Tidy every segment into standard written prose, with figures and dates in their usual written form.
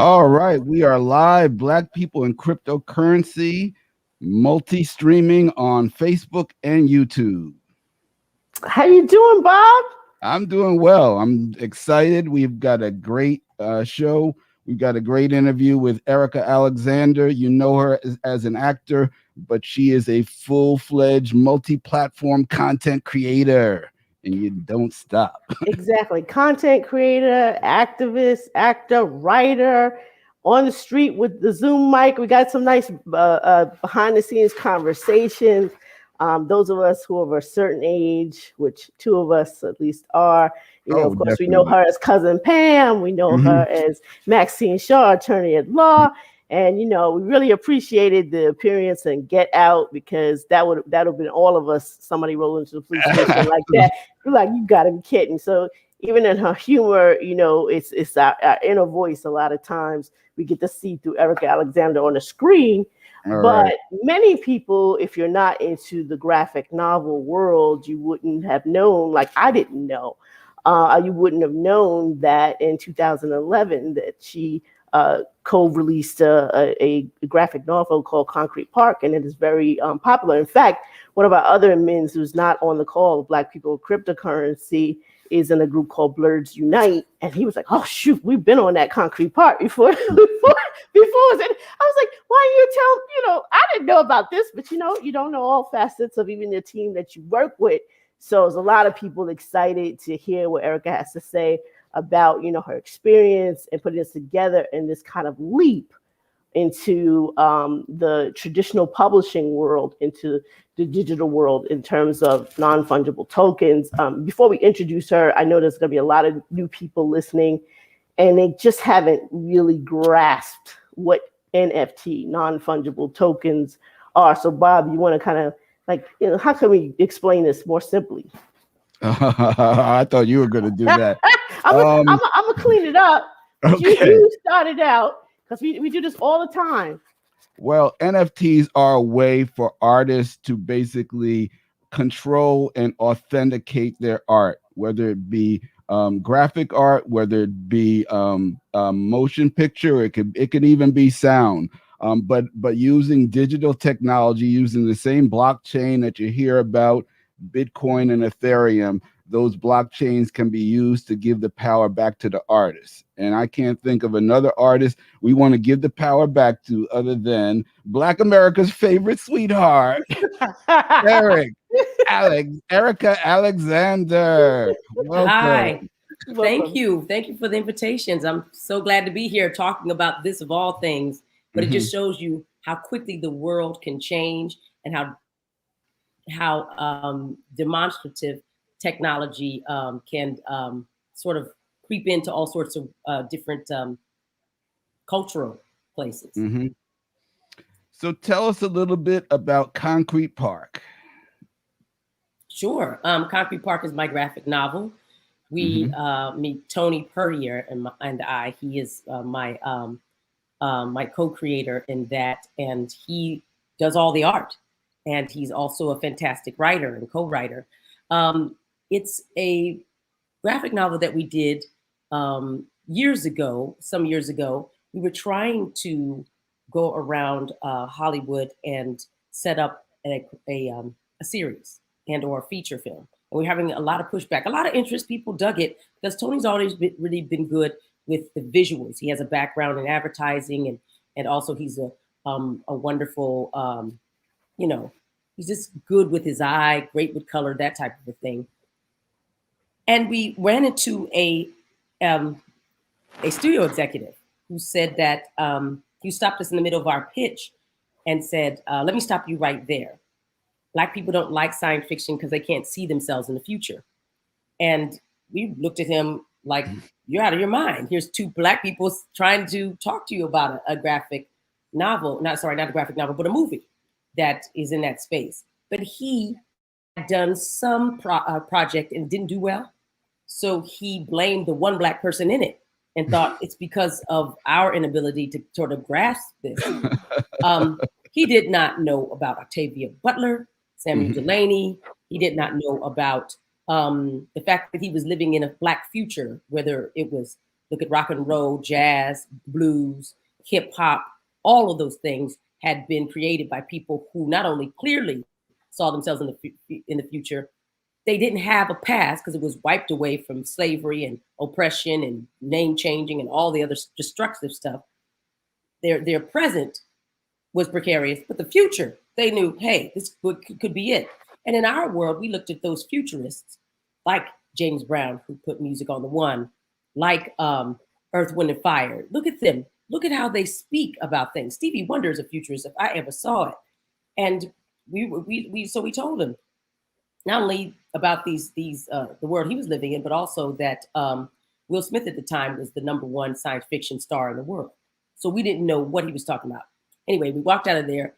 All right, we are live. Black people in cryptocurrency, multi-streaming on Facebook and YouTube. How you doing, Bob? I'm doing well. I'm excited. We've got a great show. We've got a great interview with Erika Alexander. You know her as an actor, but she is a full-fledged multi-platform content creator, and you don't stop. Exactly. Content creator, activist, actor, writer, on the street with the Zoom mic. We got some nice behind the scenes conversations. Those of us who are of a certain age, which two of us at least are, Oh, of course, we know definitely. her as Cousin Pam. We know her as Maxine Shaw, attorney at law. And we really appreciated the appearance and Get Out, because that would have been all of us. Somebody roll into the police station like that, we're like, you got to be kidding. So even in her humor, it's our inner voice. A lot of times we get to see through Erika Alexander on the screen. But many people, if you're not into the graphic novel world, you wouldn't have known, like I didn't know, you wouldn't have known that in 2011 that she co-released a graphic novel called Concrete Park, and it is very popular. In fact, one of our other men who's not on the call, Black People Cryptocurrency, is in a group called Blurs Unite, and he was like, "Oh shoot, we've been on that Concrete Park before." I was like, "Why you tell?" I didn't know about this, but you don't know all facets of even the team that you work with. So there's a lot of people excited to hear what Erika has to say about her experience and putting this together in this kind of leap into the traditional publishing world, into the digital world in terms of non-fungible tokens. Before we introduce her, I know there's going to be a lot of new people listening, and they just haven't really grasped what NFT, non-fungible tokens, are. So, Bob, you want to kind of how can we explain this more simply? I thought you were going to do that. I'm gonna clean it up. Okay. You started out, because we do this all the time. Well, NFTs are a way for artists to basically control and authenticate their art, whether it be graphic art, whether it be motion picture, it could even be sound. But using digital technology, using the same blockchain that you hear about, Bitcoin and Ethereum, those blockchains can be used to give the power back to the artist. And I can't think of another artist we want to give the power back to other than Black America's favorite sweetheart, Erika Alexander. Welcome. Hi. Thank you. Thank you for the invitations. I'm so glad to be here talking about this of all things, but it just shows you how quickly the world can change and how demonstrative technology can sort of creep into all sorts of different cultural places. So tell us a little bit about Concrete Park. Sure. Concrete Park is my graphic novel. We meet Tony Puryear and I. He is my co-creator in that, and he does all the art. And he's also a fantastic writer and co-writer. It's a graphic novel that we did some years ago. We were trying to go around Hollywood and set up a series and or a feature film. And we're having a lot of pushback, a lot of interest. People dug it because Tony's always really been good with the visuals. He has a background in advertising, and also he's a wonderful, he's just good with his eye, great with color, that type of a thing. And we ran into a studio executive who said that he stopped us in the middle of our pitch and said, let me stop you right there. Black people don't like science fiction because they can't see themselves in the future. And we looked at him like, you're out of your mind. Here's two Black people trying to talk to you about a graphic novel. Not a graphic novel, but a movie that is in that space. But he had done some project and didn't do well. So he blamed the one Black person in it and thought it's because of our inability to sort of grasp this. He did not know about Octavia Butler, Samuel Delaney. He did not know about the fact that he was living in a Black future, whether it was Look at rock and roll, jazz, blues, hip hop. All of those things had been created by people who not only clearly saw themselves in the future, they didn't have a past because it was wiped away from slavery and oppression and name changing and all the other destructive stuff. Their present was precarious, but the future, they knew, hey, this could be it. And in our world, we looked at those futurists like James Brown, who put music on the one, like Earth, Wind, and Fire. Look at them. Look at how they speak about things. Stevie Wonder is a futurist if I ever saw it. And so we told him not only about the world he was living in, but also that Will Smith at the time was the #1 science fiction star in the world. So we didn't know what he was talking about. Anyway, we walked out of there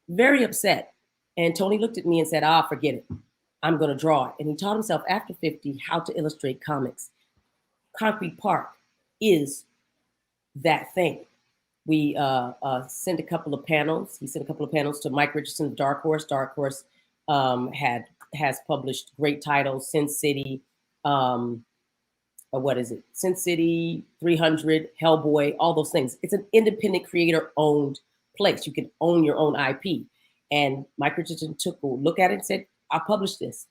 very upset. And Tony looked at me and said, forget it. I'm going to draw it. And he taught himself after 50 how to illustrate comics. Concrete Park is that thing. We sent a couple of panels. He sent a couple of panels to Mike Richardson of Dark Horse. Dark Horse has published great titles, Sin City, what is it? Sin City, 300, Hellboy, all those things. It's an independent creator-owned place. You can own your own IP. And Mike Richardson took a look at it and said, I'll publish this.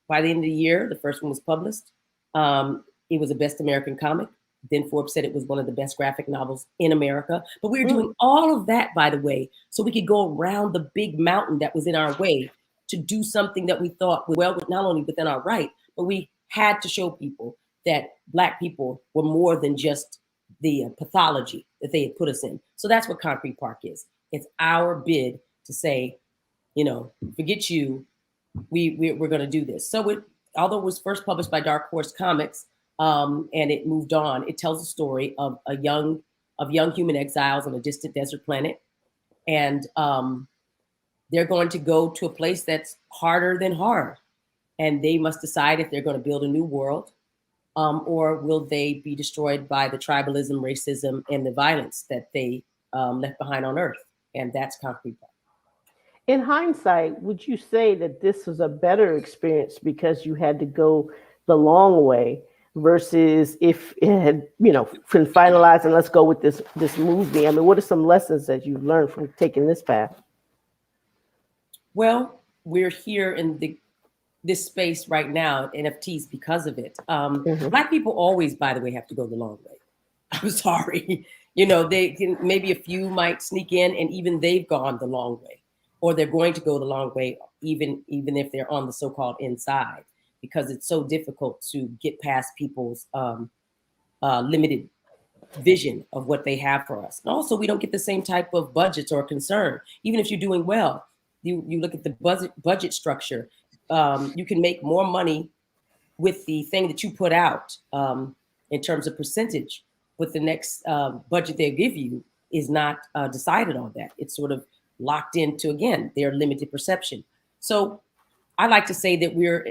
By the end of the year, the first one was published. It was a best American comic. Then Forbes said it was one of the best graphic novels in America. But we were doing all of that, by the way, so we could go around the big mountain that was in our way to do something that we thought was well, not only within our right, but we had to show people that Black people were more than just the pathology that they had put us in. So that's what Concrete Park is. It's our bid to say, forget you, we're going to do this. So although it was first published by Dark Horse Comics, and it moved on, it tells a story of young human exiles on a distant desert planet. And they're going to go to a place that's harder than hard. And they must decide if they're going to build a new world, or will they be destroyed by the tribalism, racism, and the violence that they left behind on Earth. And that's Concrete Park. In hindsight, would you say that this was a better experience because you had to go the long way versus if it had, been finalized and let's go with this movie? I mean, what are some lessons that you've learned from taking this path? Well, we're here in this space right now, NFTs, because of it. Black people always, by the way, have to go the long way. I'm sorry. They can, maybe a few might sneak in, and even they've gone the long way, or they're going to go the long way, even if they're on the so-called inside, because it's so difficult to get past people's limited vision of what they have for us. And also, we don't get the same type of budgets or concern. Even if you're doing well, you look at the budget structure. You can make more money with the thing that you put out in terms of percentage, but the next budget they give you is not decided on that. It's sort of locked into, again, their limited perception. So I like to say that we're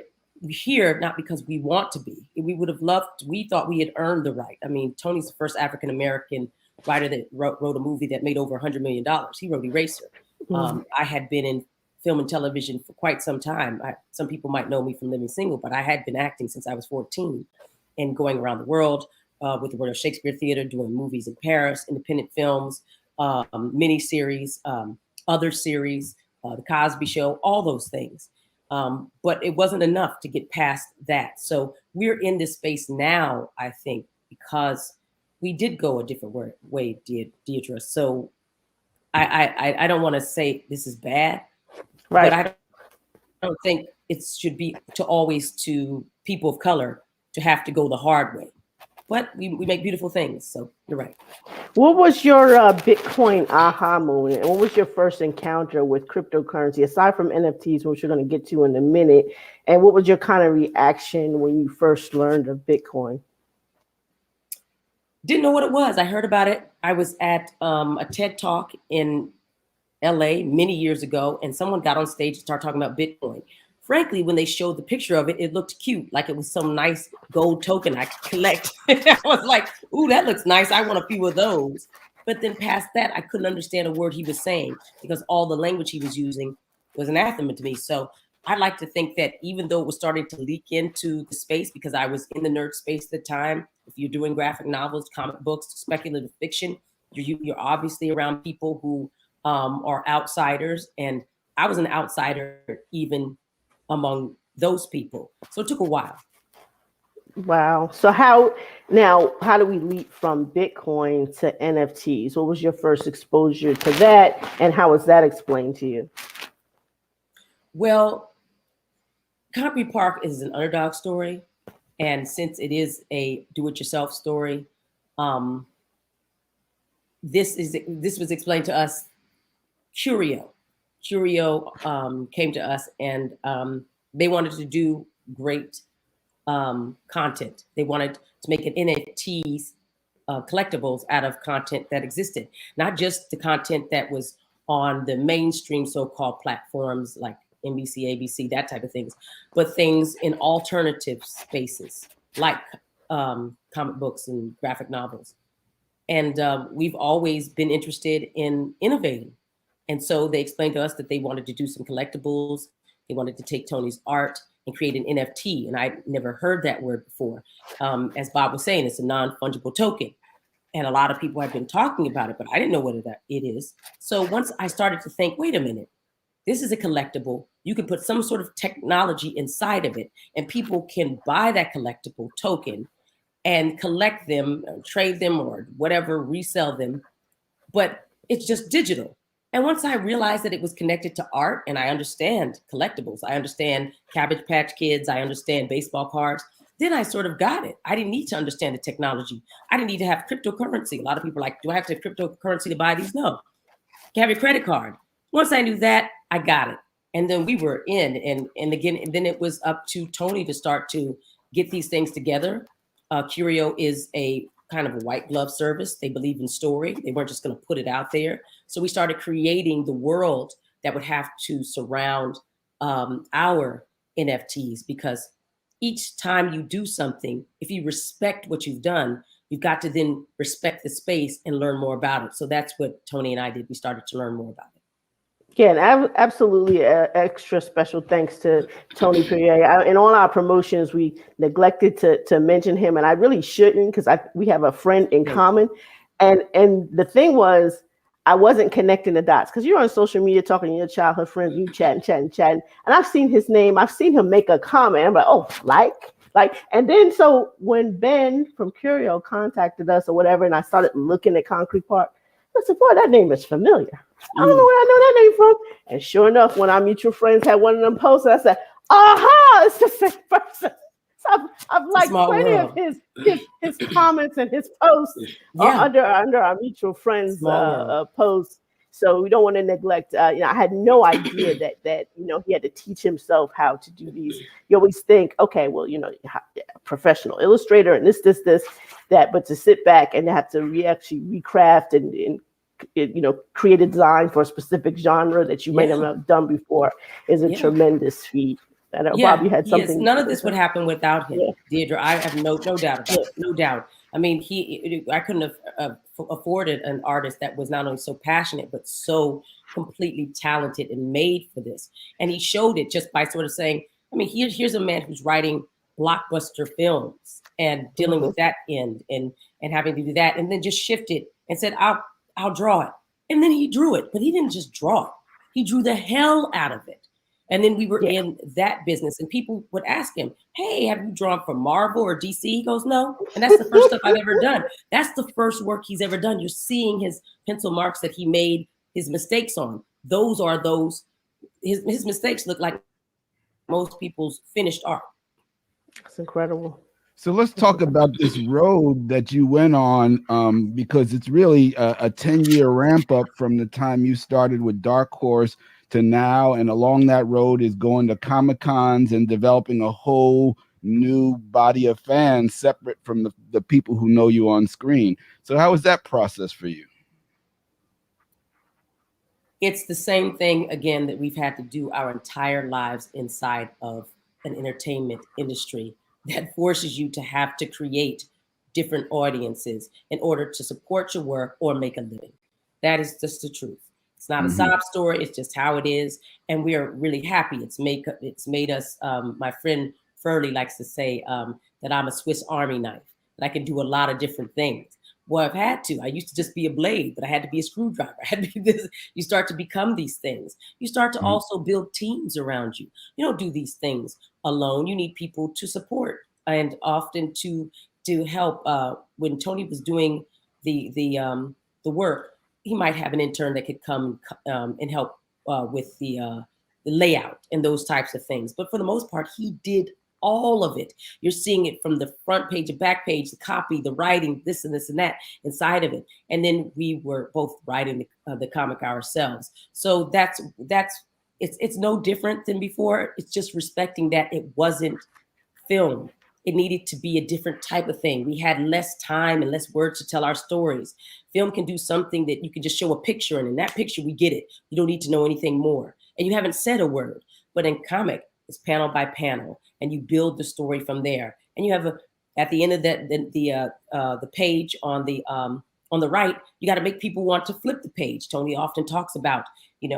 here not because we want to be. We thought we had earned the right. I mean, Tony's the first African-American writer that wrote a movie that made over $100 million. He wrote Eraser. I had been in film and television for quite some time. Some people might know me from Living Single, but I had been acting since I was 14 and going around the world with the Royal Shakespeare Theater, doing movies in Paris, independent films, miniseries, other series, the Cosby Show, all those things. But it wasn't enough to get past that. So we're in this space now, I think, because we did go a different way, Deidra. So I don't want to say this is bad, right? But I don't think it should be to people of color to have to go the hard way. But we make beautiful things, so you're right. What was your Bitcoin aha moment? And what was your first encounter with cryptocurrency, aside from NFTs, which we're going to get to in a minute? And what was your kind of reaction when you first learned of Bitcoin? Didn't know what it was. I heard about it. I was at a TED Talk in LA many years ago, and someone got on stage and started talking about Bitcoin. Frankly, when they showed the picture of it, it looked cute, like it was some nice gold token I could collect. I was like, ooh, that looks nice. I want a few of those. But then past that, I couldn't understand a word he was saying because all the language he was using was anathema to me. So I like to think that even though it was starting to leak into the space, because I was in the nerd space at the time, if you're doing graphic novels, comic books, speculative fiction, you're obviously around people who are outsiders. And I was an outsider even among those people. So it took a while. Wow. So how do we leap from Bitcoin to NFTs? What was your first exposure to that, and how was that explained to you? Well, Concrete Park is an underdog story, and since it is a do-it-yourself story, this was explained to us. Curio came to us, and they wanted to do great content. They wanted to make an NFTs collectibles out of content that existed, not just the content that was on the mainstream so-called platforms like NBC, ABC, that type of things, but things in alternative spaces like comic books and graphic novels. And we've always been interested in innovating. And so they explained to us that they wanted to do some collectibles. They wanted to take Tony's art and create an NFT. And I'd never heard that word before. As Bob was saying, it's a non-fungible token. And a lot of people have been talking about it, but I didn't know what it is. So once I started to think, wait a minute, this is a collectible. You can put some sort of technology inside of it, and people can buy that collectible token and collect them, trade them, or whatever, resell them. But it's just digital. And once I realized that it was connected to art, and I understand collectibles, I understand Cabbage Patch Kids, I understand baseball cards, then I sort of got it. I didn't need to understand the technology. I didn't need to have cryptocurrency. A lot of people are like, do I have to have cryptocurrency to buy these? No. You have your credit card. Once I knew that, I got it. And then we were in. And again, and then it was up to Tony to start to get these things together. Curio is a kind of a white glove service. They believe in story. They weren't just going to put it out there. So we started creating the world that would have to surround our NFTs, because each time you do something, if you respect what you've done, you've got to then respect the space and learn more about it. So that's what Tony and I did. We started to learn more about it. Yeah, and absolutely extra special thanks to Tony Puryear. In all our promotions, we neglected to mention him, and I really shouldn't, because we have a friend in common. And the thing was, I wasn't connecting the dots, because you're on social media talking to your childhood friends, you chatting, and I've seen his name, I've seen him make a comment. I'm like, oh, like, and then so when Ben from Curio contacted us or whatever, and I started looking at Concrete Park, I said, boy, that name is familiar. I don't know where I know that name from. And sure enough, when our mutual friends had one of them posts, I said, aha, it's the same person. So I've liked plenty of his comments and his posts under our mutual friends' posts. So we don't want to neglect. I had no idea that he had to teach himself how to do these. You always think, okay, well, professional illustrator and this, that, but to sit back and have to actually recraft and create a design for a specific genre that you might not have done before is a tremendous feat. I know, Bob, you had something. Yes. None of this would happen without him, Deidra. I have no doubt about it. No doubt. I mean, I couldn't have afforded an artist that was not only so passionate, but so completely talented and made for this. And he showed it just by sort of saying, I mean, here's a man who's writing blockbuster films and dealing with that end and having to do that, and then just shifted and said, I'll draw it. And then he drew it, but he didn't just draw it. He drew the hell out of it. And then we were in that business, and people would ask him, hey, have you drawn for Marvel or DC? He goes, no. And that's the first stuff I've ever done. That's the first work he's ever done. You're seeing his pencil marks that he made his mistakes on. Those are his mistakes look like most people's finished art. That's incredible. So let's talk about this road that you went on, because it's really a 10-year ramp up from the time you started with Dark Horse to now. And along that road is going to Comic-Cons and developing a whole new body of fans separate from the people who know you on screen. So how was that process for you? It's the same thing, again, that we've had to do our entire lives inside of an entertainment industry that forces you to have to create different audiences in order to support your work or make a living. That is just the truth. It's not a sob story. It's just how it is. And we are really happy. It's made us, my friend Furley likes to say that I'm a Swiss Army knife, that I can do a lot of different things. Well, I've had to. I used to just be a blade, but I had to be a screwdriver. I had to be this. You start to become these things. You start to also build teams around you. You don't do these things alone. You need people to support and often to help. When Tony was doing the work, he might have an intern that could come and help with the layout and those types of things. But for the most part, he did all of it. You're seeing it from the front page, the back page, the copy, the writing, this and this and that inside of it. And then we were both writing the comic ourselves. So it's no different than before. It's just respecting that it wasn't film. It needed to be a different type of thing. We had less time and less words to tell our stories. Film can do something that you can just show a picture, and in that picture, we get it. You don't need to know anything more. And you haven't said a word. But in comic, it's panel by panel, and you build the story from there. And you have at the end of that, the page on the right, you got to make people want to flip the page. Tony often talks about,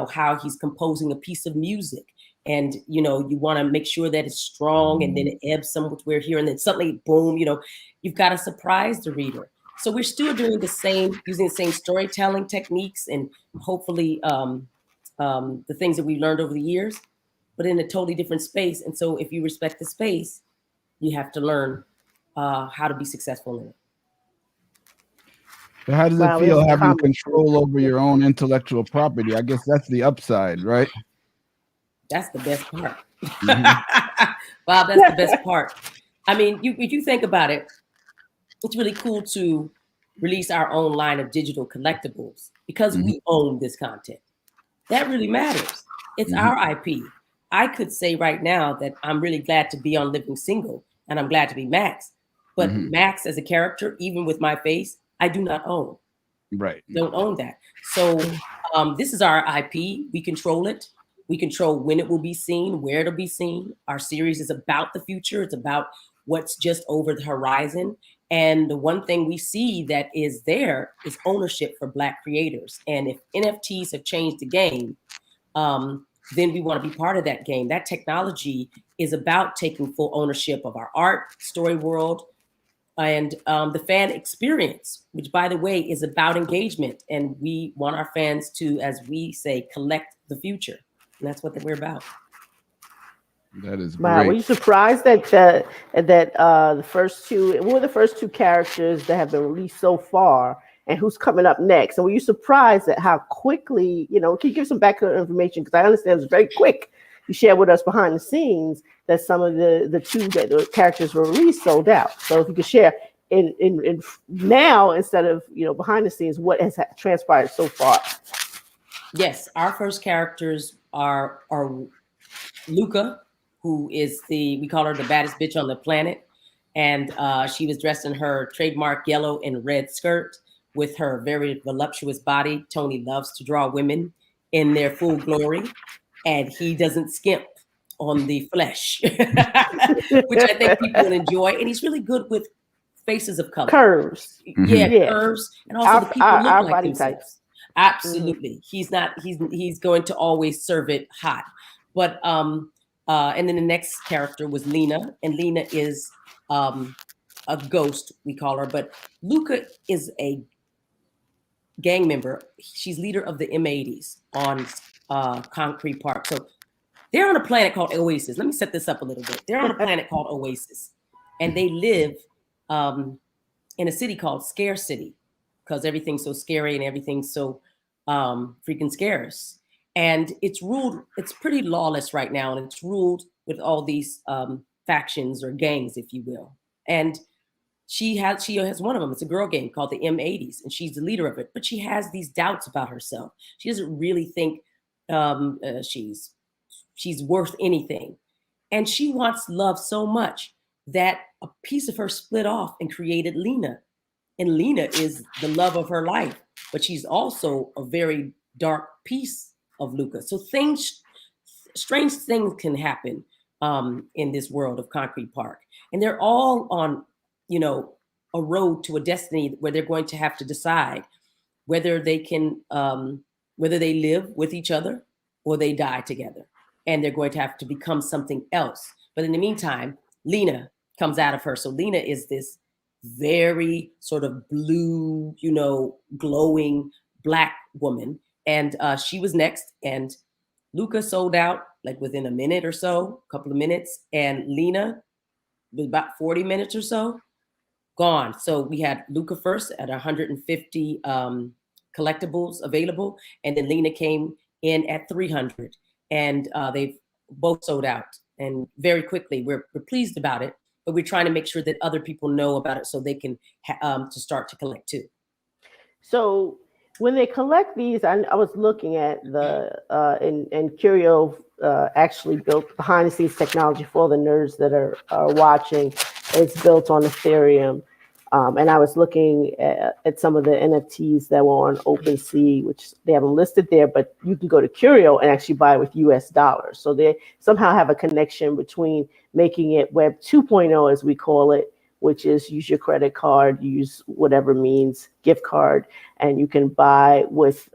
how he's composing a piece of music, and you want to make sure that it's strong, and then it ebbs somewhere here, and then suddenly, boom, you've got to surprise the reader. So we're still doing using the same storytelling techniques, and hopefully the things that we've learned over the years, but in a totally different space. And so if you respect the space, you have to learn how to be successful in it. So how does it feel having control over your own intellectual property? I guess that's the upside, right? That's the best part. Bob, that's the best part. I mean, if you think about it, it's really cool to release our own line of digital collectibles because we own this content. That really matters. It's our IP. I could say right now that I'm really glad to be on Living Single, and I'm glad to be Max. But Max as a character, even with my face, I do not own. Right. Don't own that. So this is our IP. We control it. We control when it will be seen, where it'll be seen. Our series is about the future. It's about what's just over the horizon. And the one thing we see that is there is ownership for Black creators. And if NFTs have changed the game, then we want to be part of that game. That technology is about taking full ownership of our art, story world, and the fan experience, which, by the way, is about engagement. And we want our fans to, as we say, collect the future. And that's what we're about. That is wow, great. were you surprised that the first two, what were the first two characters that have been released so far, and who's coming up next? And were you surprised at how quickly, can you give some background information? Because I understand it was very quick. You shared with us behind the scenes that some of the characters were released sold out. So if you could share in now instead of behind the scenes, what has transpired so far? Yes, our first characters are Luca, who is we call her the baddest bitch on the planet. And she was dressed in her trademark yellow and red skirt with her very voluptuous body. Tony loves to draw women in their full glory, and he doesn't skimp on the flesh, which I think people will enjoy. And he's really good with faces of color. Curves. Yeah, curves. And also the people look like body themselves. types. Absolutely. He's going to always serve it hot. But and then the next character was Lena, and Lena is a ghost, we call her. But Luca is a gang member. She's leader of the M80s on Concrete Park. So they're on a planet called Oasis. Let me set this up a little bit. They're on a planet called Oasis, and they live in a city called Scare City because everything's so scary and everything's so freaking scarce. And it's pretty lawless right now, and it's ruled with all these factions or gangs, if you will. And she has one of them. It's a girl gang called the M80s, and she's the leader of it. But she has these doubts about herself. She doesn't really think she's worth anything, and she wants love so much that a piece of her split off and created Lena. And Lena is the love of her life, but she's also a very dark piece of Luca. So strange things can happen in this world of Concrete Park, and they're all on a road to a destiny where they're going to have to decide whether they can whether they live with each other or they die together. And they're going to have to become something else. But in the meantime, Lena comes out of her. So Lena is this very sort of blue, glowing Black woman. And she was next. And Luca sold out like within a minute or so, a couple of minutes. And Lena was about 40 minutes or so gone. So we had Luca first at 150 collectibles available. And then Lena came in at 300. And they've both sold out. And very quickly, we're pleased about it. But we're trying to make sure that other people know about it so they can to start to collect too. So when they collect these, I was looking at the and Curio actually built behind the scenes technology for the nerds that are watching. It's built on Ethereum. And I was looking at some of the NFTs that were on OpenSea, which they haven't listed there, but you can go to Curio and actually buy with US dollars. So they somehow have a connection between making it Web 2.0, as we call it, which is use your credit card, use whatever means, gift card, and you can buy with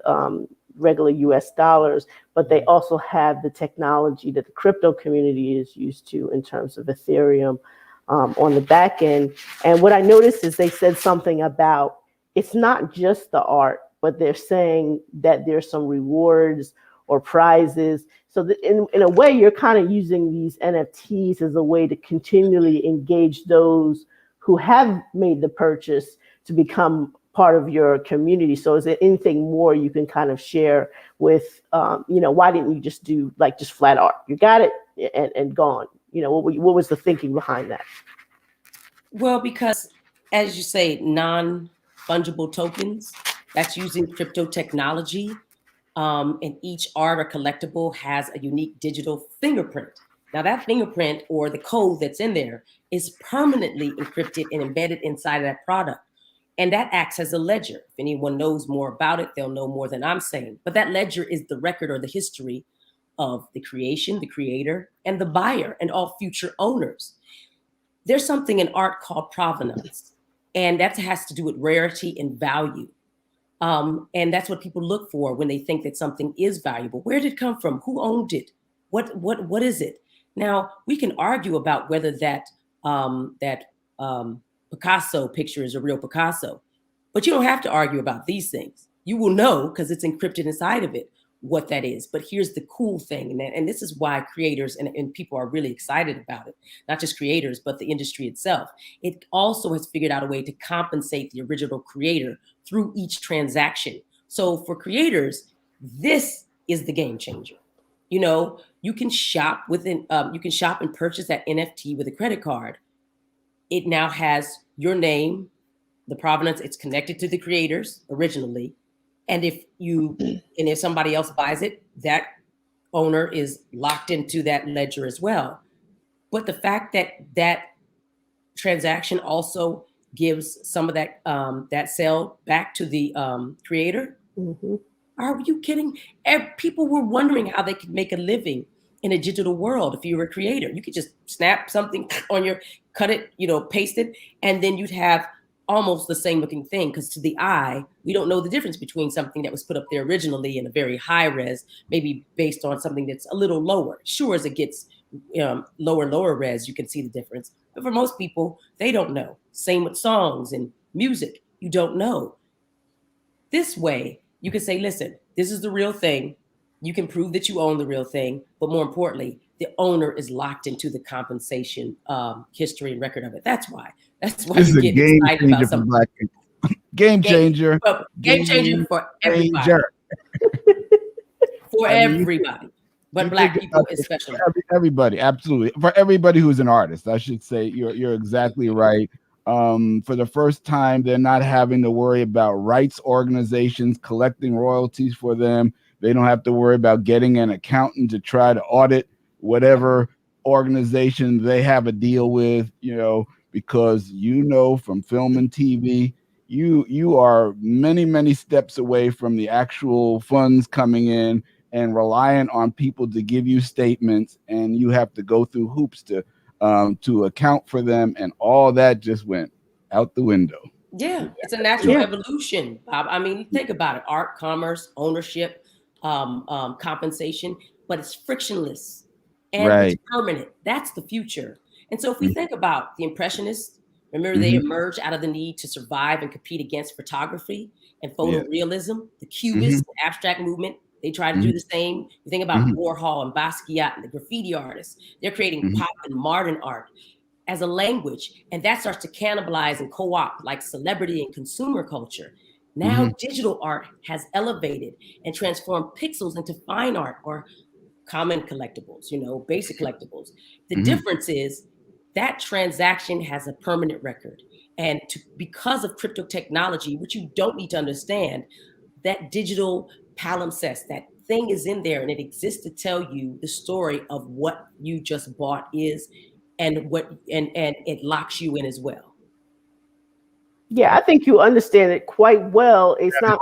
regular US dollars. But they also have the technology that the crypto community is used to in terms of Ethereum. On the back end. And what I noticed is they said something about it's not just the art, but they're saying that there's some rewards or prizes. So in a way, you're kind of using these NFTs as a way to continually engage those who have made the purchase to become part of your community. So is there anything more you can kind of share with, why didn't you just do like just flat art? You got it and gone. What was the thinking behind that? Well, because as you say, non-fungible tokens, that's using crypto technology. And each art or collectible has a unique digital fingerprint. Now that fingerprint or the code that's in there is permanently encrypted and embedded inside of that product. And that acts as a ledger. If anyone knows more about it, they'll know more than I'm saying. But that ledger is the record or the history of the creation, the creator, and the buyer, and all future owners. There's something in art called provenance, and that has to do with rarity and value. And that's what people look for when they think that something is valuable. Where did it come from? Who owned it? What is it? Now, we can argue about whether that Picasso picture is a real Picasso, but you don't have to argue about these things. You will know because it's encrypted inside of it what that is. But here's the cool thing, and this is why creators and people are really excited about it, not just creators, but the industry itself. It also has figured out a way to compensate the original creator through each transaction. So for creators, this is the game changer. You can shop you can shop and purchase that NFT with a credit card. It now has your name, the provenance, it's connected to the creators originally. And if somebody else buys it, that owner is locked into that ledger as well. But the fact that that transaction also gives some of that sale back to the creator. Mm-hmm. Are you kidding? People were wondering how they could make a living in a digital world. If you were a creator, you could just snap something on cut it, paste it, and then you'd have almost the same looking thing, because to the eye, we don't know the difference between something that was put up there originally in a very high res, maybe based on something that's a little lower. Sure, as it gets lower res, you can see the difference. But for most people, they don't know. Same with songs and music. You don't know. This way, you can say, listen, this is the real thing. You can prove that you own the real thing. But more importantly, the owner is locked into the compensation history and record of it. That's why This you get excited about something. Black people. Game changer. Game changer for everybody. For everybody. But Black people especially. Everybody, absolutely. For everybody who's an artist, I should say, you're exactly right. For the first time, they're not having to worry about rights organizations collecting royalties for them. They don't have to worry about getting an accountant to try to audit whatever organization they have a deal with, because from film and TV, you are many steps away from the actual funds coming in and reliant on people to give you statements, and you have to go through hoops to account for them, and all that just went out the window. Yeah, it's a natural evolution, Bob. I mean, think about it. Art, commerce, ownership, compensation, but it's frictionless and it's Right. permanent. That's the future. And so if we think about the Impressionists, remember they Mm-hmm. emerged out of the need to survive and compete against photography and Yeah. photorealism. The Mm-hmm. Cubists, the abstract movement, they try to do Mm-hmm. the same. You think about Mm-hmm. Warhol and Basquiat and the graffiti artists. They're creating Mm-hmm. pop and modern art as a language, and that starts to cannibalize and co-opt like celebrity and consumer culture. Mm-hmm. Now digital art has elevated and transformed pixels into fine art or common collectibles, basic collectibles. The Mm-hmm. difference is that transaction has a permanent record. And because of crypto technology, which you don't need to understand, that digital palimpsest, that thing is in there and it exists to tell you the story of what you just bought is and it locks you in as well. Yeah, I think you understand it quite well. It's not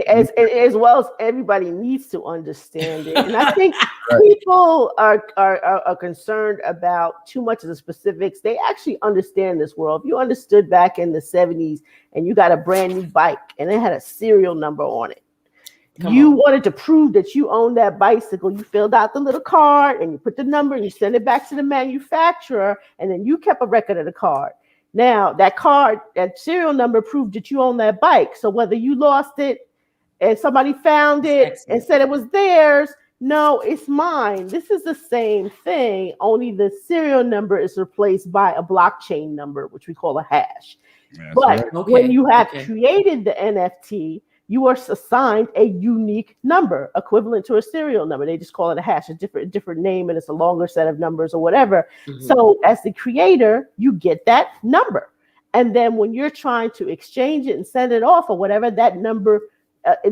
as well as everybody needs to understand it. And I think Right. people are concerned about too much of the specifics. They actually understand this world. If you understood back in the 70s and you got a brand new bike and it had a serial number on it, Come you on. wanted to prove that you owned that bicycle. You filled out the little card and you put the number and you send it back to the manufacturer, and then you kept a record of the card. Now, that card, that serial number proved that you own that bike. So whether you lost it and somebody found it and Excellent. said it was theirs, no, it's mine. This is the same thing, only the serial number is replaced by a blockchain number, which we call a hash. That's But right. when Okay. you have Okay. created the NFT, you are assigned a unique number equivalent to a serial number. They just call it a hash, a different name, and it's a longer set of numbers or whatever. Mhm. So as the creator, you get that number. And then when you're trying to exchange it and send it off or whatever, that number,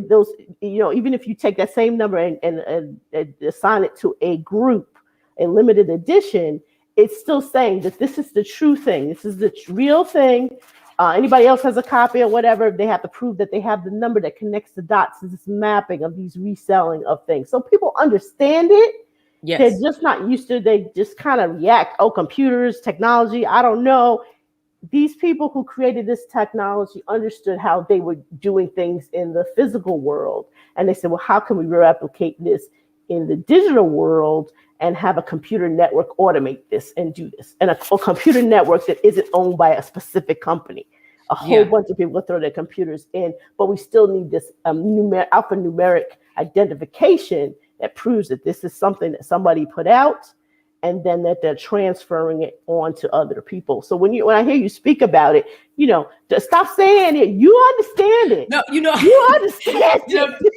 those, even if you take that same number and assign it to a group, a limited edition, it's still saying that this is the true thing. This is the real thing. Anybody else has a copy or whatever, they have to prove that they have the number that connects the dots to this mapping of these reselling of things. So people understand it. They're Yes. just not used to it. They just kind of react. Oh, computers, technology, I don't know. These people who created this technology understood how they were doing things in the physical world. And they said, well, how can we replicate this in the digital world and have a computer network automate this and do this? And a computer network that isn't owned by a specific company. A whole bunch of people throw their computers in, but we still need this alphanumeric identification that proves that this is something that somebody put out and then that they're transferring it on to other people. So when I hear you speak about it, just stop saying it. You understand it. No, You understand it.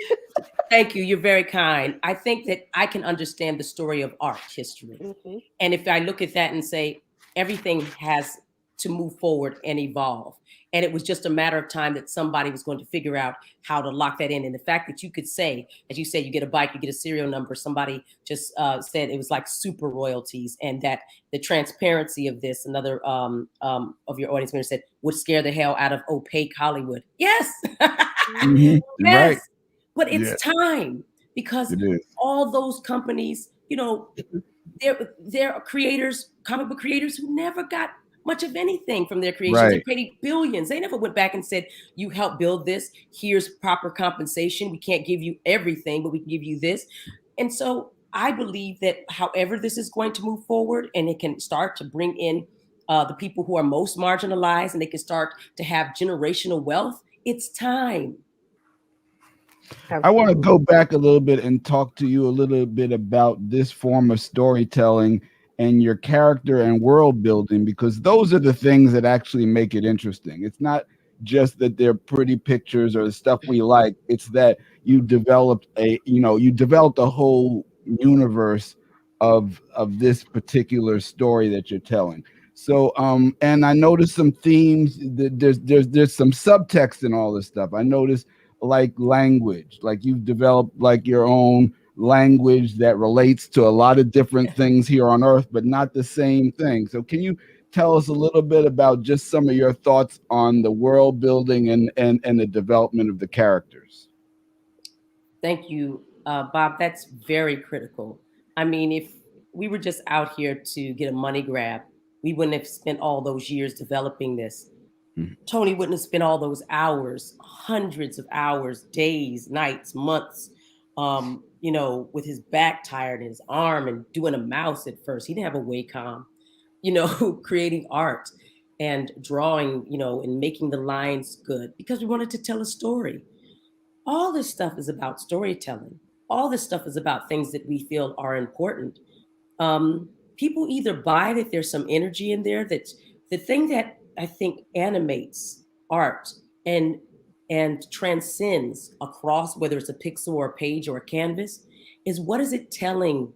Thank you. You're very kind. I think that I can understand the story of art history. Mhm. And if I look at that and say everything has to move forward and evolve, and it was just a matter of time that somebody was going to figure out how to lock that in. And the fact that you could say, as you said, you get a bike, you get a serial number. Somebody just said it was like super royalties, and that the transparency of this, another of your audience members said, would scare the hell out of opaque Hollywood. Yes. Mm-hmm. Yes. Right. But it's Yeah, time because it is. all those companies, they're creators, comic book creators who never got much of anything from their creations. They Right. created billions. They never went back and said, you helped build this. Here's proper compensation. We can't give you everything, but we can give you this. And so I believe that however this is going to move forward, and it can start to bring in the people who are most marginalized, and they can start to have generational wealth, it's time. I want to Absolutely. go back a little bit and talk to you a little bit about this form of storytelling and your character and world building, because those are the things that actually make it interesting. It's not just that they're pretty pictures or the stuff we like. It's that you developed a whole universe of this particular story that you're telling. So and I noticed some themes. There's some subtext in all this stuff. I noticed like language, like you've developed like your own language that relates to a lot of different things here on earth, but not the same thing. So can you tell us a little bit about just some of your thoughts on the world building and the development of the characters? Thank you, Bob. That's very critical. I mean, if we were just out here to get a money grab, we wouldn't have spent all those years developing this. Mhm. Tony wouldn't have spent all those hours, hundreds of hours, days, nights, months, you know, with his back tired and his arm and doing a mouse at first. He didn't have a Wacom, you know, creating art and drawing, you know, and making the lines good because we wanted to tell a story. All this stuff is about storytelling. All this stuff is about things that we feel are important. Um, People either buy that there's some energy in there. That's the thing that I think animates art and transcends across whether it's a pixel or a page or a canvas is what is it telling?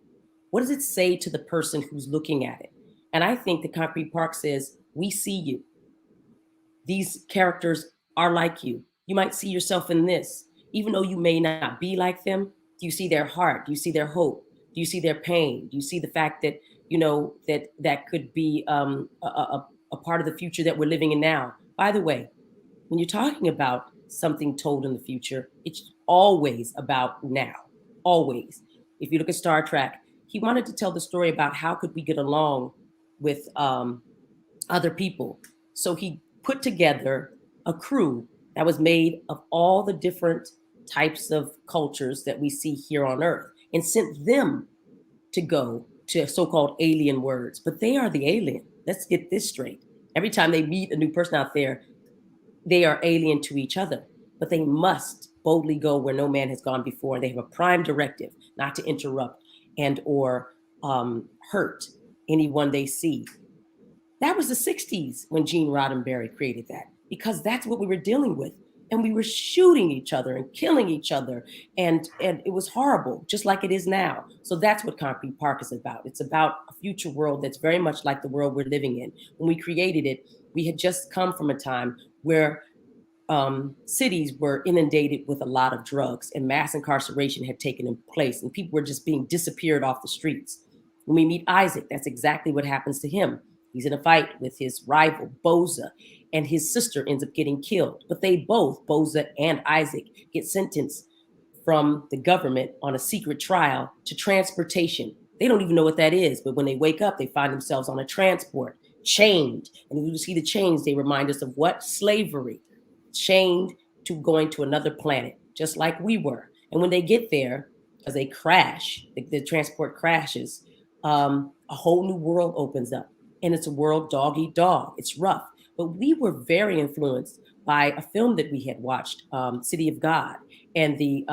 What does it say to the person who's looking at it? And I think the Concrete Park says, we see you. These characters are like you. You might see yourself in this, even though you may not be like them. Do you see their heart? Do you see their hope? Do you see their pain? Do you see the fact that, you know, that could be a part of the future that we're living in now? By the way, when you're talking about something told in the future, it's always about now. Always. If you look at Star Trek, he wanted to tell the story about how could we get along with other people. So he put together a crew that was made of all the different types of cultures that we see here on Earth and sent them to go to so-called alien worlds. But they are the alien. Let's get this straight. Every time they meet a new person out there, they are alien to each other. But they must boldly go where no man has gone before. They have a prime directive not to interrupt and or hurt anyone they see. That was the 60s when Gene Roddenberry created that, because that's what we were dealing with. And we were shooting each other and killing each other. And it was horrible, just like it is now. So that's what Concrete Park is about. It's about a future world that's very much like the world we're living in. When we created it, we had just come from a time where cities were inundated with a lot of drugs and mass incarceration had taken place and people were just being disappeared off the streets. When we meet Isaac, that's exactly what happens to him. He's in a fight with his rival, Boza, and his sister ends up getting killed. But they both, Boza and Isaac, get sentenced from the government on a secret trial to transportation. They don't even know what that is, but when they wake up, they find themselves on a transport, chained. And when you see the chains, they remind us of what? Slavery. Chained to going to another planet, just like we were. And when they get there, as they crash, the transport crashes, a whole new world opens up. And it's a world dog eat dog. It's rough. But we were very influenced by a film that we had watched, City of God, and the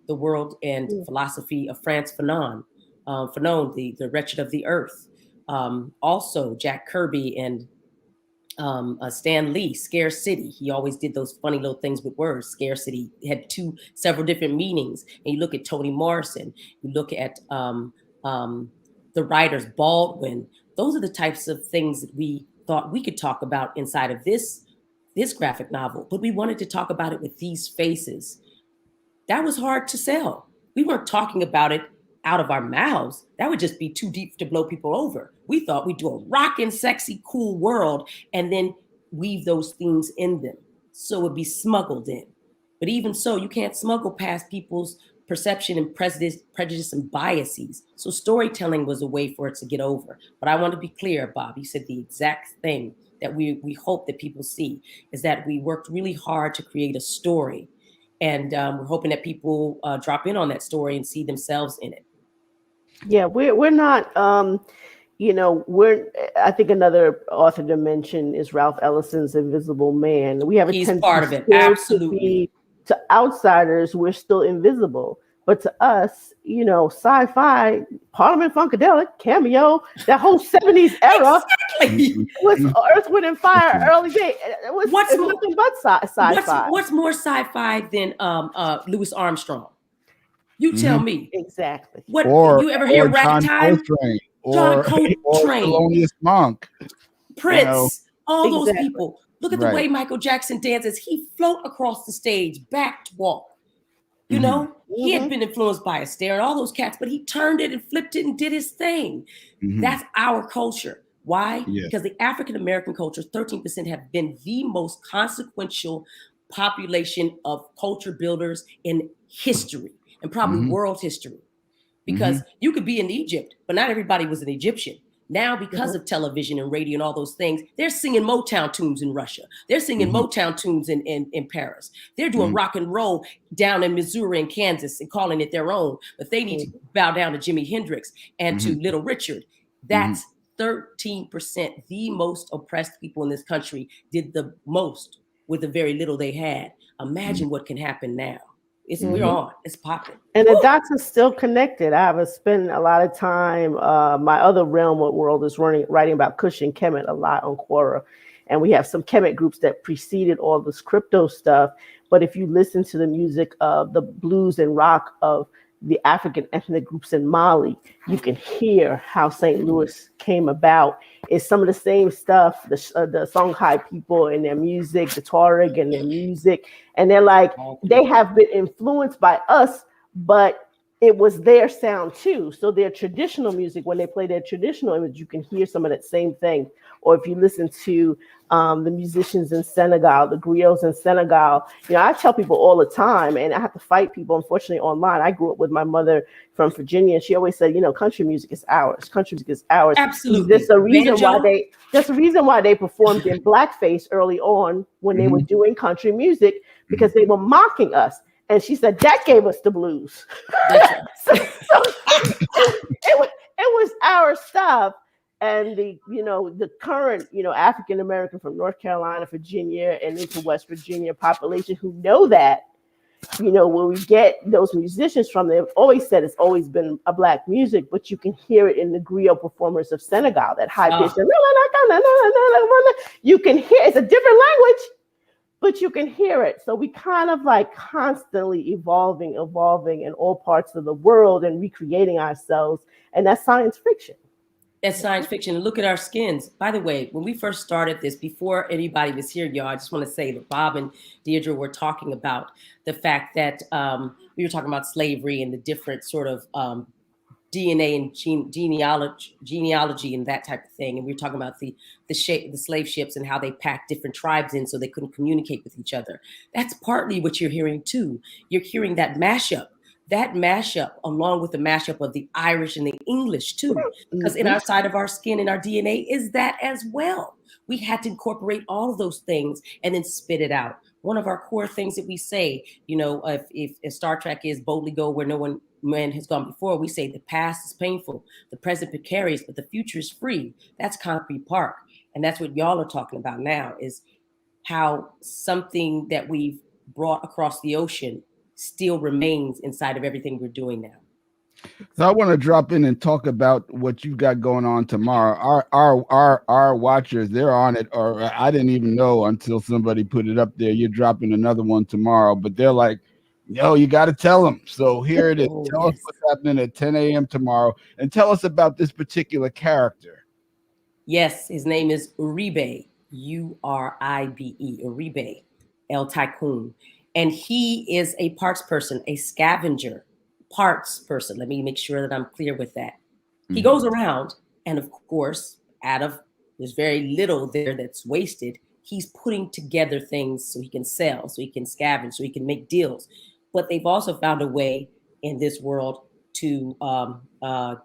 world and philosophy of Frantz Fanon, the Wretched of the Earth. Also, Jack Kirby and Stan Lee, Scare City. He always did those funny little things with words. Scare City had several different meanings. And you look at Toni Morrison, you look at the writers, Baldwin. Those are the types of things that we thought we could talk about inside of this graphic novel, but we wanted to talk about it with these faces. That was hard to sell. We weren't talking about it out of our mouths. That would just be too deep to blow people over. We thought we'd do a rockin', sexy, cool world and then weave those themes in them so it'd be smuggled in. But even so, you can't smuggle past people's perception and prejudice and biases. So storytelling was a way for it to get over. But I want to be clear, Bob, you said the exact thing that we hope that people see is that we worked really hard to create a story. And we're hoping that people drop in on that story and see themselves in it. Yeah, we're not, I think another author to mention is Ralph Ellison's Invisible Man. We have a He's part of it, absolutely. To outsiders, we're still invisible. But to us, sci-fi, Parliament Funkadelic, Cameo, that whole 70s era was Earth, Wind, and Fire, early day. It was nothing but sci-fi. What's more sci-fi than Louis Armstrong? You tell me. Exactly. You ever hear Ragtime? John Coltrane. Or Thelonious Monk. Prince. All those people. Look at the way Michael Jackson dances. He float across the stage, back walk. You know, he had been influenced by Astaire and all those cats, but he turned it and flipped it and did his thing. That's our culture. Why? Yes. Because the African-American culture, 13%, have been the most consequential population of culture builders in history and probably world history. Because you could be in Egypt, but not everybody was an Egyptian. Now, because of television and radio and all those things, they're singing Motown tunes in Russia. They're singing Motown tunes in Paris. They're doing rock and roll down in Missouri and Kansas and calling it their own. But they need to bow down to Jimi Hendrix and to Little Richard. That's 13%. The most oppressed people in this country did the most with the very little they had. Imagine what can happen now. We're on. It's popping. And the dots are still connected. I have spent a lot of time. My other realm of world is writing about Kush and Kemet a lot on Quora. And we have some Kemet groups that preceded all this crypto stuff. But if you listen to the music of the blues and rock of the African ethnic groups in Mali, you can hear how St. Louis came about. It's some of the same stuff, the Songhai people and their music, the Tuareg and their music. And they're like, they have been influenced by us, but it was their sound too. So their traditional music, when they play their traditional image, you can hear some of that same thing. Or if you listen to the musicians in Senegal, the griots in Senegal, I tell people all the time, and I have to fight people, unfortunately, online. I grew up with my mother from Virginia, and she always said, country music is ours. Country music is ours. Absolutely. There's a reason why they performed in blackface early on when they were doing country music, because they were mocking us. And she said, that gave us the blues. so it was our stuff. And the current, African American from North Carolina, Virginia, and into West Virginia population who know that, where we get those musicians from, they've always said it's always been a black music, but you can hear it in the griot performers of Senegal, that high pitch. You can hear it's a different language, but you can hear it. So we kind of like constantly evolving in all parts of the world and recreating ourselves. And that's science fiction. That's science fiction. And look at our skins. By the way, when we first started this, before anybody was here, y'all, I just want to say that Bob and Deidra were talking about the fact that we were talking about slavery and the different sort of DNA and genealogy and that type of thing. And we were talking about the slave ships and how they packed different tribes in so they couldn't communicate with each other. That's partly what you're hearing too. You're hearing that mashup. That mashup, along with the mashup of the Irish and the English too, because in our side of our skin and our DNA is that as well. We had to incorporate all of those things and then spit it out. One of our core things that we say, if Star Trek is boldly go where no man has gone before, we say the past is painful, the present precarious, but the future is free. That's Concrete Park. And that's what y'all are talking about now, is how something that we've brought across the ocean still remains inside of everything we're doing now. So I want to drop in and talk about what you've got going on tomorrow. Our watchers, they're on it, or I didn't even know until somebody put it up there. You're dropping another one tomorrow, but they're like, yo, you got to tell them. So here it is. Tell us what's happening at 10 a.m. tomorrow, and tell us about this particular character. Yes, his name is Uribe, Uribe, Uribe, El Tycoon. And he is a parts person, a scavenger parts person. Let me make sure that I'm clear with that. He goes around, and of course, there's very little there that's wasted. He's putting together things so he can sell, so he can scavenge, so he can make deals. But they've also found a way in this world to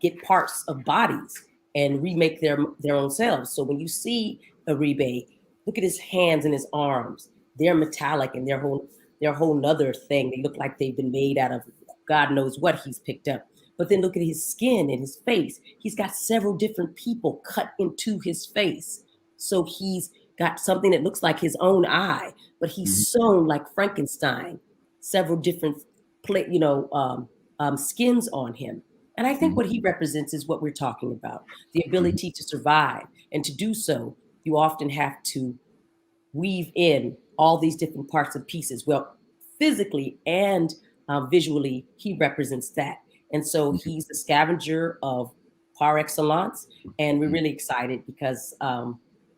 get parts of bodies and remake their own selves. So when you see Uribe, look at his hands and his arms. They're metallic, and they're whole nother thing. They look like they've been made out of God knows what he's picked up. But then look at his skin and his face. He's got several different people cut into his face. So he's got something that looks like his own eye, but he's sewn like Frankenstein, several different skins on him. And I think what he represents is what we're talking about, the ability to survive. And to do so, you often have to weave in all these different parts and pieces. Well, physically and visually, he represents that. And so he's the scavenger of par excellence. And we're really excited because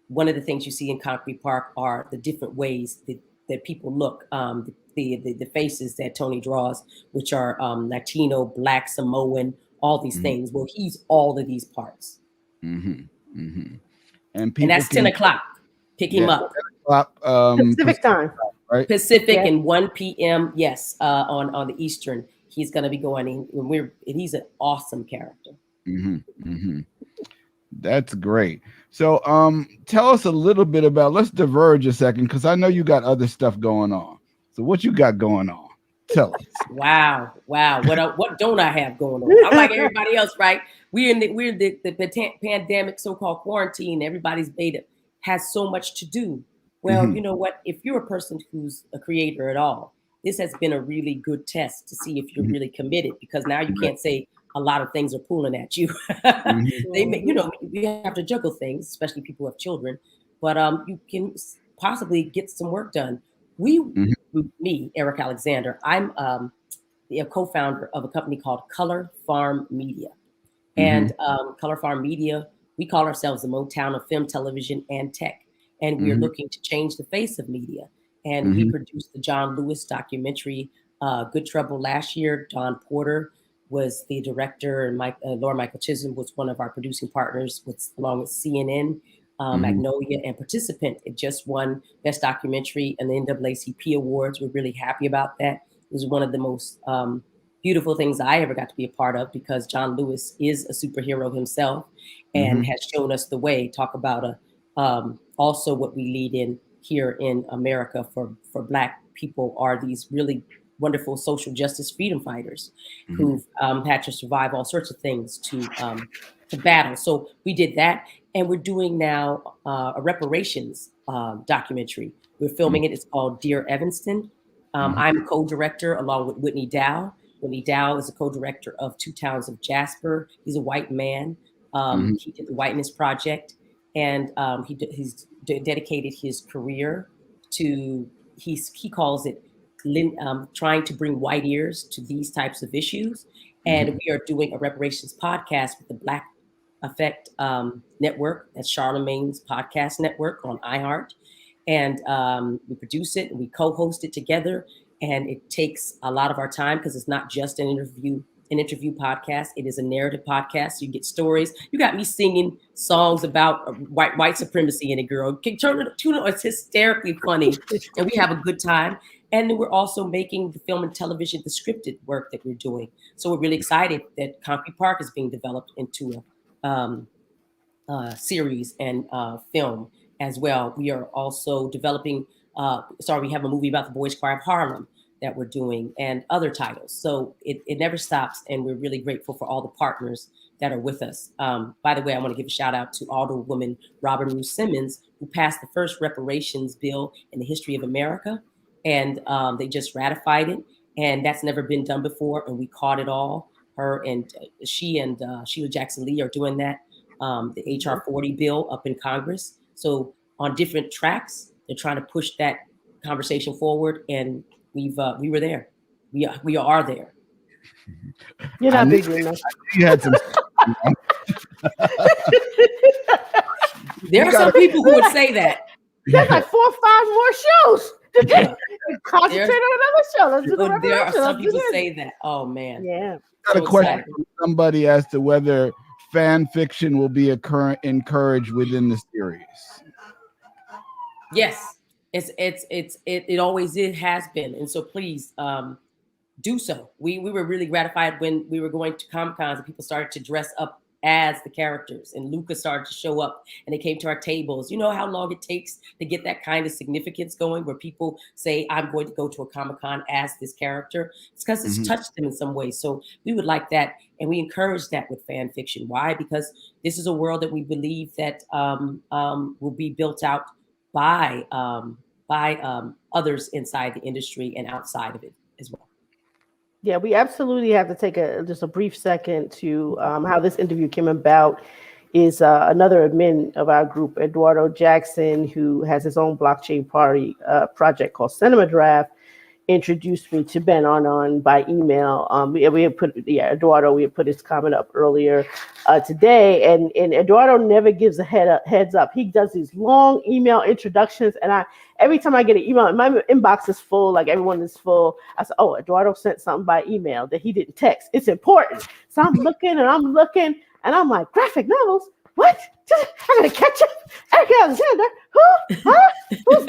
one of the things you see in Concrete Park are the different ways that people look, the faces that Tony draws, which are Latino, Black, Samoan, all these things. Well, he's all of these parts. And that's 10 o'clock. Pick him up. Pacific time. Right? Pacific and 1 p.m. Yes, on the Eastern. He's going to be going in. He's an awesome character. That's great. So, tell us a little bit about. Let's diverge a second because I know you got other stuff going on. So, what you got going on? Tell us. Wow, wow. What don't I have going on? I'm like everybody else, right? We're in the pandemic, so-called quarantine. Everybody's beta has so much to do. Well, Mhm. you know what? If you're a person who's a creator at all, this has been a really good test to see if you're Mhm. really committed, because now you Right. can't say a lot of things are pulling at you. Mhm. They may, we have to juggle things, especially people who have children, but you can possibly get some work done. We, Mhm. me, Erika Alexander, I'm the co-founder of a company called Color Farm Media. And Mhm. Color Farm Media, we call ourselves the Motown of film, television, and tech. And we are Mhm. looking to change the face of media. And we Mhm. produced the John Lewis documentary, Good Trouble, last year. Don Porter was the director, and Laura Michael Chisholm was one of our producing partners, along with CNN, Mhm. Magnolia, and Participant. It just won Best Documentary and the NAACP Awards. We're really happy about that. It was one of the most beautiful things I ever got to be a part of, because John Lewis is a superhero himself and Mhm. has shown us the way. Talk about also what we lead in here in America for Black people are these really wonderful social justice freedom fighters Mhm. who've had to survive all sorts of things to battle. So we did that, and we're doing now a reparations documentary. We're filming it. It's called Dear Evanston. Mhm. I'm co-director along with Whitney Dow. Whitney Dow is a co-director of Two Towns of Jasper. He's a white man. Mhm. He did the Whiteness Project, and he's dedicated his career to, he calls it trying to bring white ears to these types of issues. And Mhm. we are doing a reparations podcast with the Black Effect Network. That's Charlemagne's podcast network on iHeart. And we produce it and we co-host it together. And it takes a lot of our time because it's not just an interview podcast. It is a narrative podcast. So you get stories. You got me singing songs about white supremacy in it, girl. Tune it. It's hysterically funny, and we have a good time. And then we're also making the film and television, the scripted work that we're doing. So we're really excited that Concrete Park is being developed into a series and film as well. We are also developing. We have a movie about the Boys Choir of Harlem that we're doing, and other titles. So it never stops, and we're really grateful for all the partners that are with us. By the way, I want to give a shout out to Alderwoman Robin Ruth Simmons, who passed the first reparations bill in the history of America, and they just ratified it, and that's never been done before, and we caught it all. Her and she and Sheila Jackson Lee are doing that, the HR 40 bill up in Congress. So on different tracks, they're trying to push that conversation forward, and we were there. We are there. You're I not knew big enough. you had some. There You are got some to. people who would say that. There's like 4 or 5 more shows to Yeah, concentrate there's on another show. Let's do the there are revelation. some Let's do people this. say that. Oh man, Yeah. Got a so question excited. from somebody as to whether fan fiction will be encouraged within the series. Yes, it always has been, and so please do so. We were really gratified when we were going to Comic Cons and people started to dress up as the characters, and Luca started to show up and they came to our tables. You know how long it takes to get that kind of significance going, where people say, I'm going to go to a Comic Con as this character. It's because it's Mhm. touched them in some way. So we would like that, and we encourage that with fan fiction. Why? Because this is a world that we believe that will be built out by others inside the industry and outside of it as well. Yeah, we absolutely have to take just a brief second to how this interview came about. Is another admin of our group, Eduardo Jackson, who has his own blockchain party project called Cinema Draft, introduced me to Ben Arnon by email. We had put, Eduardo, we had put his comment up earlier today, and Eduardo never gives a heads up. He does these long email introductions, and every time I get an email, my inbox is full, like everyone is full. I said, oh, Eduardo sent something by email that he didn't text. It's important. So I'm looking, and I'm like, graphic novels? What? I'm gonna catch up. Erika Alexander? Who? Huh? Who's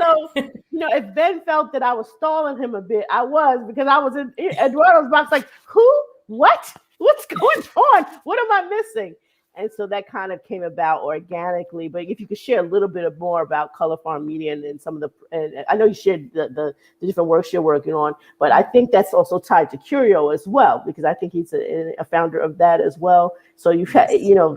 so, if Ben felt that I was stalling him a bit, I was, because I was in Eduardo's box like, who? What? What's going on? What am I missing? And so that kind of came about organically. But if you could share a little bit more about Color Farm Media and some of the, and I know you shared the different works you're working on, but I think that's also tied to Curio as well, because I think he's a founder of that as well. So you've had,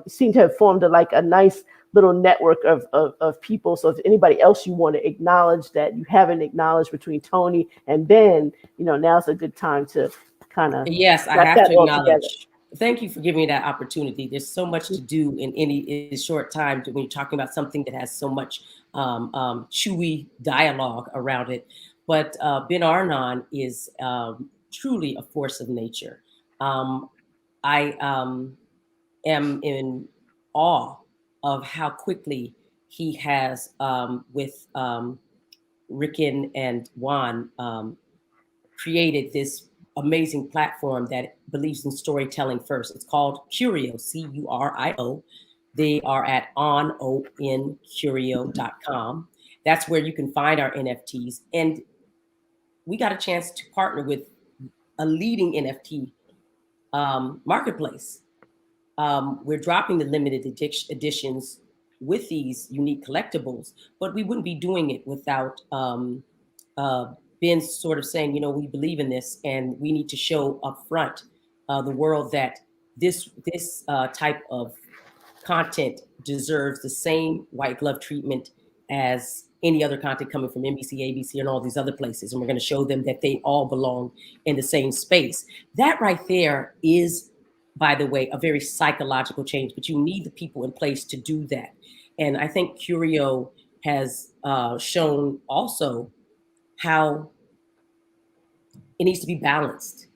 seem to have formed a nice little network of people. So if anybody else you want to acknowledge that you haven't acknowledged between Tony and Ben, now's a good time to kind of. Yes, I have to acknowledge. Thank you for giving me that opportunity. There's so much to do in any short time when you're talking about something that has so much chewy dialogue around it. But Ben Arnon is truly a force of nature. I am in awe of how quickly he has, with Ricken and Juan, created this amazing platform that believes in storytelling first. It's called Curio, Curio. They are at oncurio.com. That's where you can find our NFTs. And we got a chance to partner with a leading NFT marketplace. We're dropping the limited editions with these unique collectibles, but we wouldn't be doing it without Ben sort of saying, we believe in this, and we need to show up front the world that this type of content deserves the same white glove treatment as any other content coming from NBC, ABC, and all these other places. And we're going to show them that they all belong in the same space. That right there is, by the way, a very psychological change, but you need the people in place to do that. And I think Curio has shown also how it needs to be balanced.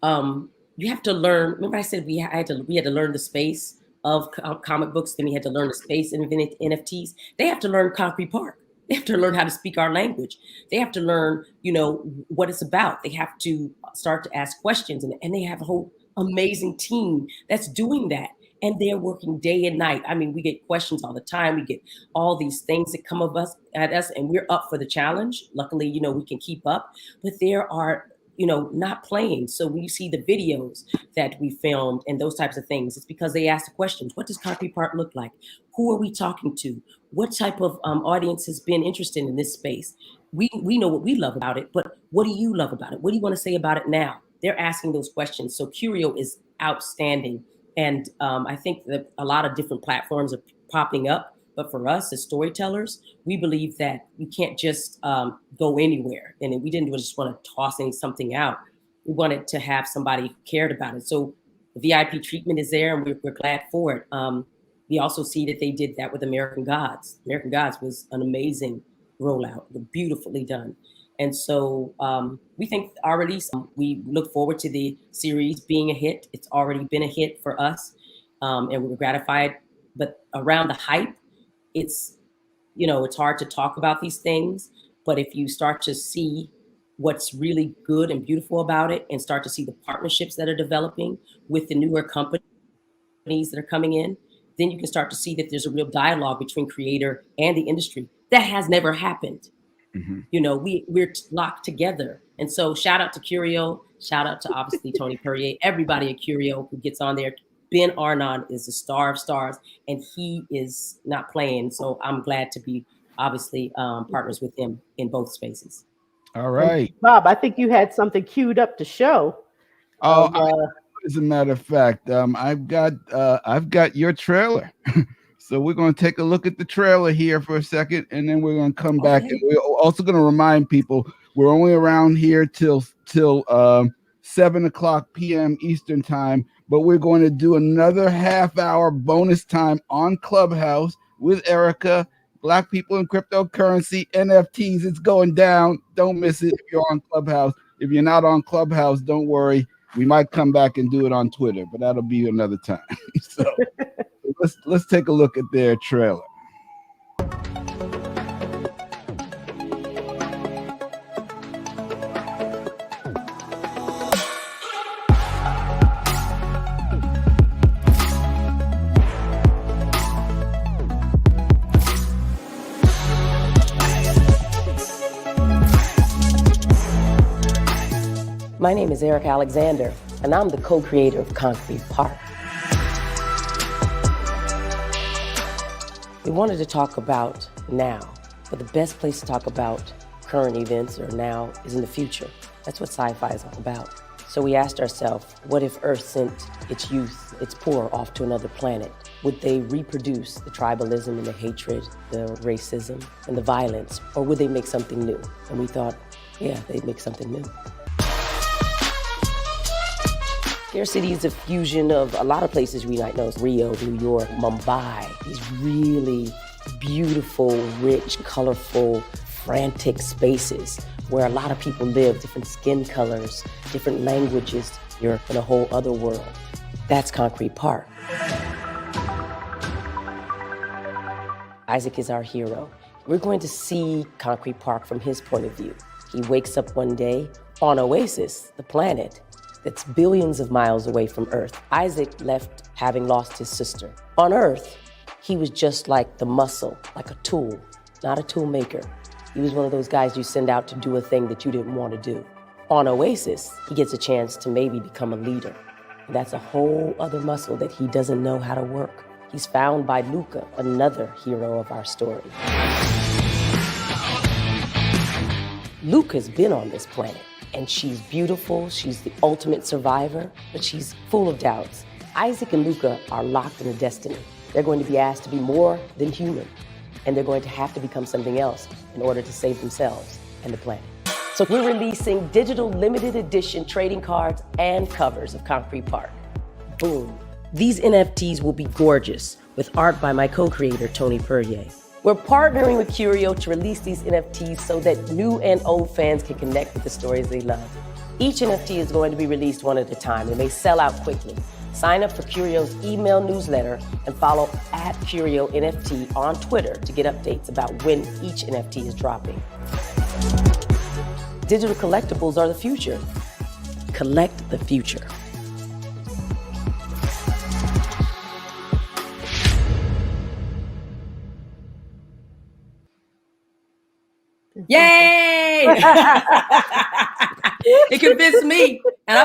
You have to learn. Remember, I said we had to learn the space of comic books. Then we had to learn the space of NFTs. They have to learn Concrete Park. They have to learn how to speak our language. They have to learn, what it's about. They have to start to ask questions, and they have a whole amazing team that's doing that. And they're working day and night. I mean, we get questions all the time. We get all these things that come at us, and we're up for the challenge. Luckily, we can keep up. But there are, not playing. So when you see the videos that we filmed and those types of things, it's because they ask the questions. What does Concrete Park look like? Who are we talking to? What type of audience has been interested in this space? We know what we love about it, but what do you love about it? What do you want to say about it now? They're asking those questions. So Curio is outstanding. And I think that a lot of different platforms are popping up. But for us as storytellers, we believe that you can't just go anywhere. And we didn't just want to toss something out. We wanted to have somebody who cared about it. So the VIP treatment is there, and we're glad for it. We also see that they did that with American Gods. American Gods was an amazing rollout, beautifully done. And so we think our release, we look forward to the series being a hit. It's already been a hit for us, and we were gratified. But around the hype, it's hard to talk about these things. But if you start to see what's really good and beautiful about it, and start to see the partnerships that are developing with the newer companies that are coming in, then you can start to see that there's a real dialogue between creator and the industry. That has never happened. Mm-hmm. We're locked together. And so shout out to Curio, shout out to obviously Tony Puryear, everybody at Curio who gets on there. Ben Arnon is a star of stars, and he is not playing. So I'm glad to be obviously partners with him in both spaces. All right. And Bob, I think you had something queued up to show. As a matter of fact, I've got your trailer. So we're going to take a look at the trailer here for a second, and then we're going to come back. And we're also going to remind people we're only around here till 7:00 p.m. Eastern time, but we're going to do another half-hour bonus time on Clubhouse with Erika. Black people in cryptocurrency, NFTs. It's going down. Don't miss it if you're on Clubhouse. If you're not on Clubhouse, don't worry. We might come back and do it on Twitter, but that'll be another time. So let's take a look at their trailer. My name is Erika Alexander, and I'm the co-creator of Concrete Park. We wanted to talk about now, but the best place to talk about current events or now is in the future. That's what sci-fi is all about. So we asked ourselves, what if Earth sent its youth, its poor, off to another planet? Would they reproduce the tribalism and the hatred, the racism and the violence, or would they make something new? And we thought, yeah, they'd make something new. Scarcity is a fusion of a lot of places we might know. Rio, New York, Mumbai, these really beautiful, rich, colorful, frantic spaces where a lot of people live, different skin colors, different languages. You're in a whole other world. That's Concrete Park. Isaac is our hero. We're going to see Concrete Park from his point of view. He wakes up one day on Oasis, the planet that's billions of miles away from Earth. Isaac left having lost his sister. On Earth, he was just like the muscle, like a tool, not a tool maker. He was one of those guys you send out to do a thing that you didn't want to do. On Oasis, he gets a chance to maybe become a leader. And that's a whole other muscle that he doesn't know how to work. He's found by Luca, another hero of our story. Luca's been on this planet, and she's beautiful, she's the ultimate survivor, but she's full of doubts. Isaac and Luca are locked in a destiny. They're going to be asked to be more than human, and they're going to have to become something else in order to save themselves and the planet. So we're releasing digital limited edition trading cards and covers of Concrete Park. Boom. These NFTs will be gorgeous, with art by my co-creator, Tony Puryear. We're partnering with Curio to release these NFTs so that new and old fans can connect with the stories they love. Each NFT is going to be released one at a time, and they sell out quickly. Sign up for Curio's email newsletter and follow @CurioNFT on Twitter to get updates about when each NFT is dropping. Digital collectibles are the future. Collect the future. Yay! It convinced me, and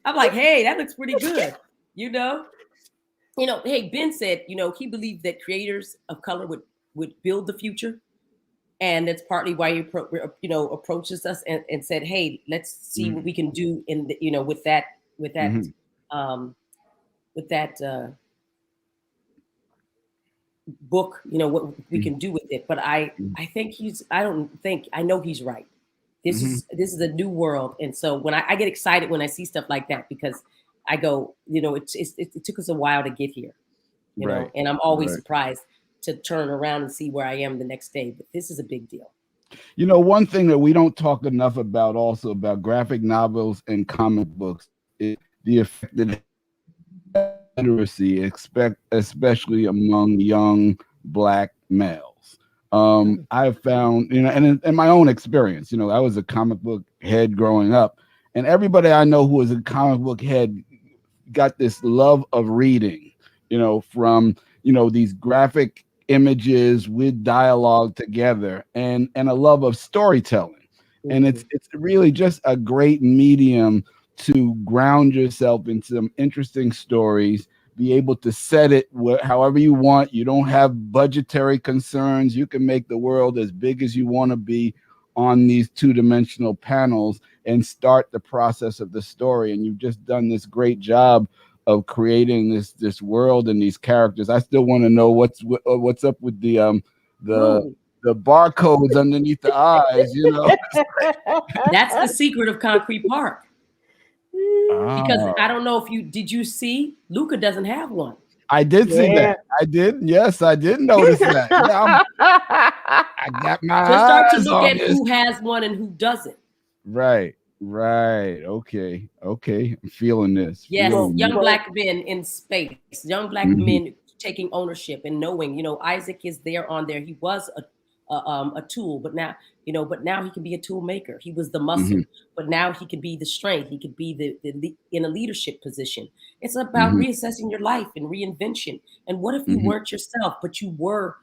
I'm like, hey, that looks pretty good. Hey, Ben said, he believed that creators of color would build the future, and that's partly why he approaches us and said, hey, let's see what we can do in the, with that book, what we can do with it. But I know he's right. This is a new world. And so when I get excited when I see stuff like that, because I go, it took us a while to get here, know, and I'm always surprised to turn around and see where I am the next day. But this is a big deal. One thing that we don't talk enough about also about graphic novels and comic books is the effect that literacy, especially among young Black males. I've found, and in my own experience, I was a comic book head growing up, and everybody I know who was a comic book head got this love of reading, from, these graphic images with dialogue together, and a love of storytelling. And it's really just a great medium to ground yourself in some interesting stories, be able to set it however you want. You don't have budgetary concerns. You can make the world as big as you want to be on these two-dimensional panels and start the process of the story. And you've just done this great job of creating this world and these characters. I still want to know what's up with the barcodes underneath the eyes, That's the secret of Concrete Park. Because I don't know if did you see Luca doesn't have one. I did see that. I did. Yes, I did notice that. Yeah, I got my Just start to eyes look on at this. who has one and who doesn't. Right. Okay. I'm feeling this. Yes, young Black men in space, young Black men taking ownership and knowing, Isaac is there on there. He was a tool, but now he can be a tool maker. He was the muscle, but now he can be the strength. He could be the in a leadership position. It's about reassessing your life and reinvention. And what if you weren't yourself, but you were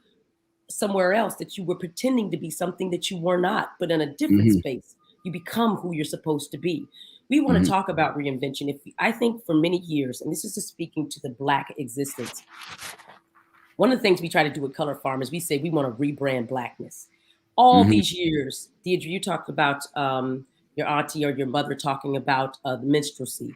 somewhere else, that you were pretending to be something that you were not, but in a different space, you become who you're supposed to be. We want to talk about reinvention. I think for many years, and this is just speaking to the Black existence, One of the things we try to do with Color Farm is we say we want to rebrand Blackness. All these years, Deidra, you talked about your auntie or your mother talking about the minstrelsy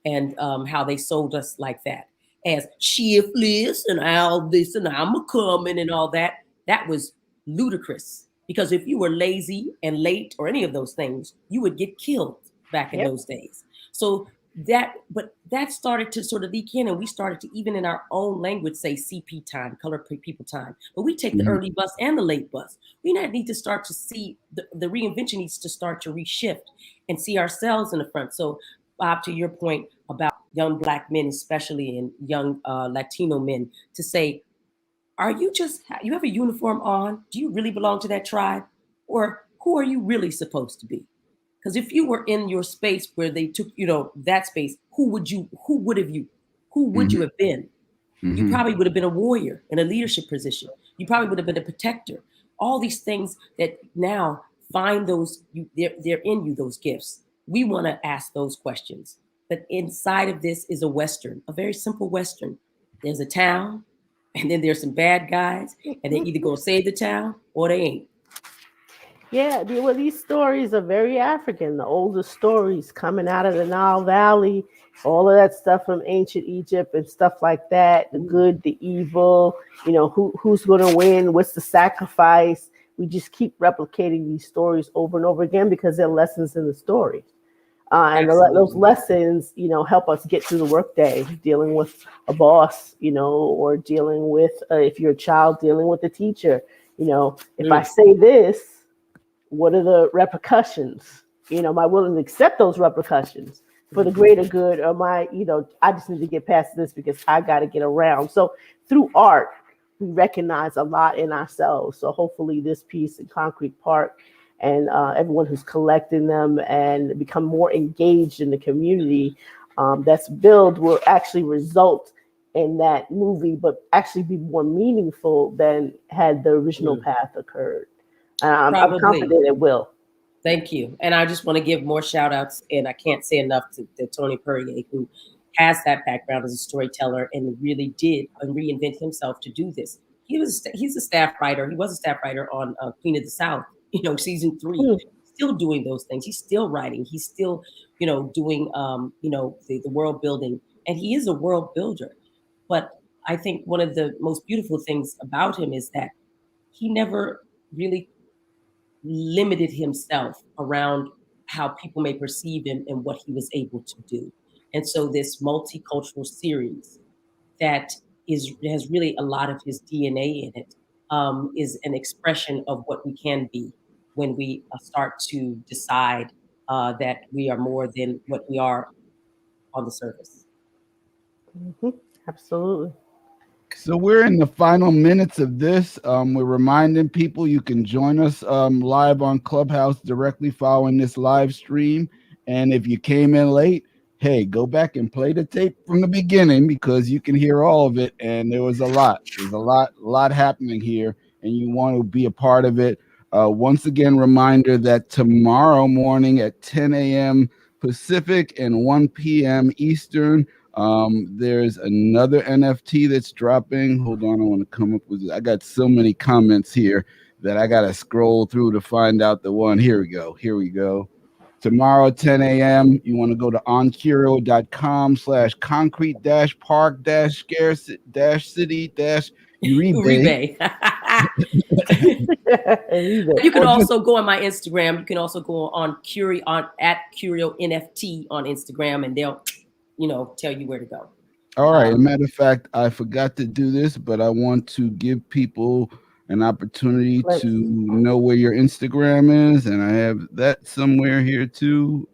and how they sold us like that as shiftless and all this and I'm a coming and all that. That was ludicrous because if you were lazy and late or any of those things, you would get killed back in those days. So that started to sort of leak in, and we started to even in our own language say CP time, color people time. But we take the early bus and the late bus. We need to start to see the reinvention needs to start to reshift and see ourselves in the front. So Bob, to your point about young Black men, especially and young Latino men, to say, are you you have a uniform on? Do you really belong to that tribe? Or who are you really supposed to be? Because if you were in your space where they took, that space, who would you have been? You probably would have been a warrior in a leadership position. You probably would have been a protector. All these things that now find they're in you, those gifts. We want to ask those questions. But inside of this is a Western, a very simple Western. There's a town, and then there's some bad guys, and they either go save the town or they ain't. Yeah, well, these stories are very African. The older stories coming out of the Nile Valley, all of that stuff from ancient Egypt and stuff like that. The good, the evil, who's going to win? What's the sacrifice? We just keep replicating these stories over and over again because they're lessons in the story. And those lessons, help us get through the workday, dealing with a boss, or dealing with, if you're a child, dealing with a teacher. If I say this, what are the repercussions? Am I willing to accept those repercussions for the greater good? Or am I, I just need to get past this because I got to get around. So through art, we recognize a lot in ourselves. So hopefully this piece in Concrete Park and everyone who's collecting them and become more engaged in the community that's built will actually result in that movie, but actually be more meaningful than had the original path occurred. I'm confident it will. Thank you. And I just want to give more shout outs, and I can't say enough to Tony Puryear, who has that background as a storyteller and really did reinvent himself to do this. He's a staff writer. He was a staff writer on Queen of the South, season 3, still doing those things. He's still writing. He's still, doing, the world building, and he is a world builder. But I think one of the most beautiful things about him is that he never really limited himself around how people may perceive him and what he was able to do. And so this multicultural series that has really a lot of his DNA in it is an expression of what we can be when we start to decide that we are more than what we are on the surface. Absolutely. So we're in the final minutes of this. We're reminding people you can join us live on Clubhouse directly following this live stream. And if you came in late, hey, go back and play the tape from the beginning because you can hear all of it. And there was a lot. There's a lot happening here, and you want to be a part of it. Once again, reminder that tomorrow morning at 10 a.m. Pacific and 1 p.m. Eastern, there's another NFT that's dropping. Hold on, I want to come up with it. I got so many comments here that I got to scroll through to find out the one. Here we go. Tomorrow, 10 a.m., you want to go to oncurio.com/concrete-park-scarcity-city-uribe. You can also go on my Instagram. You can also go on Curio at Curio NFT on Instagram, and they'll tell you where to go. All right. As a matter of fact, I forgot to do this, but I want to give people an opportunity to know where your Instagram is, and I have that somewhere here too.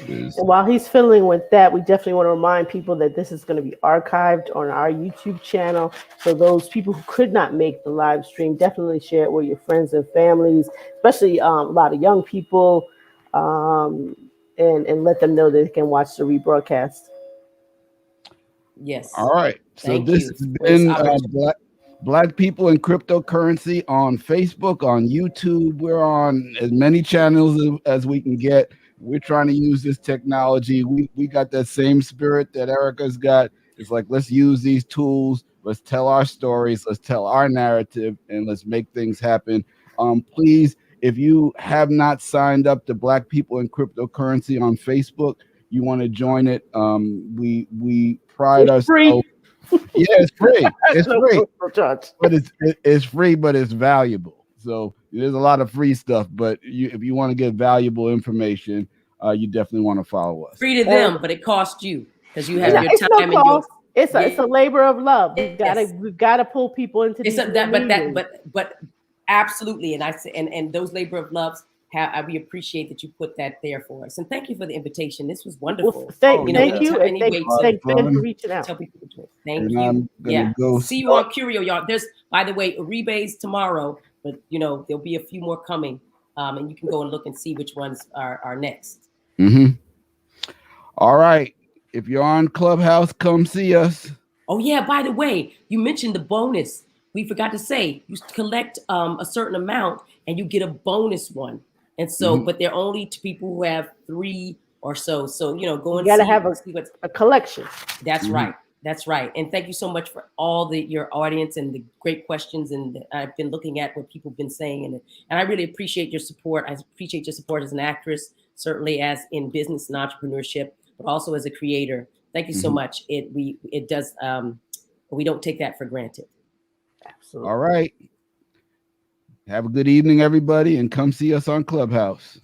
And while he's fiddling with that, we definitely want to remind people that this is going to be archived on our YouTube channel. So those people who could not make the live stream, definitely share it with your friends and families, especially a lot of young people, and let them know that they can watch the rebroadcast. Yes. All right. So this has been Black People in Cryptocurrency on Facebook, on YouTube. We're on as many channels as we can get. We're trying to use this technology. We got that same spirit that Erika's got. It's like, let's use these tools Let's tell our stories. Let's tell our narrative, and let's make things happen. Please, if you have not signed up to Black People in Cryptocurrency on Facebook, you want to join it. We pride It's free. ourselves. Yeah, it's free. It's No free, charge. but it's free, but it's valuable. So there's a lot of free stuff, but if you want to get valuable information, you definitely want to follow us. Free to them, but it costs you because you have your It's time no and your. cost. It's a labor of love. We've got to pull people into these meetings. But absolutely, and I say and those labor of loves. We appreciate that you put that there for us, and thank you for the invitation. This was wonderful. Well, thank you, and thank Ben for reaching out. Tell people to do it. Thank you. See you on Curio, y'all. There's, by the way, Uribe's tomorrow, but there'll be a few more coming, and you can go and look and see which ones are next. Mm-hmm. All right, if you're on Clubhouse, come see us. Oh yeah, by the way, you mentioned the bonus. We forgot to say you collect a certain amount and you get a bonus one. And so, but they're only to people who have 3 or so. So, go and see a collection. That's right. That's right. And thank you so much for all your audience and the great questions. And I've been looking at what people have been saying. And I really appreciate your support. I appreciate your support as an actress, certainly as in business and entrepreneurship, but also as a creator. Thank you so much. It does. We don't take that for granted. Absolutely. All right. Have a good evening, everybody, and come see us on Clubhouse.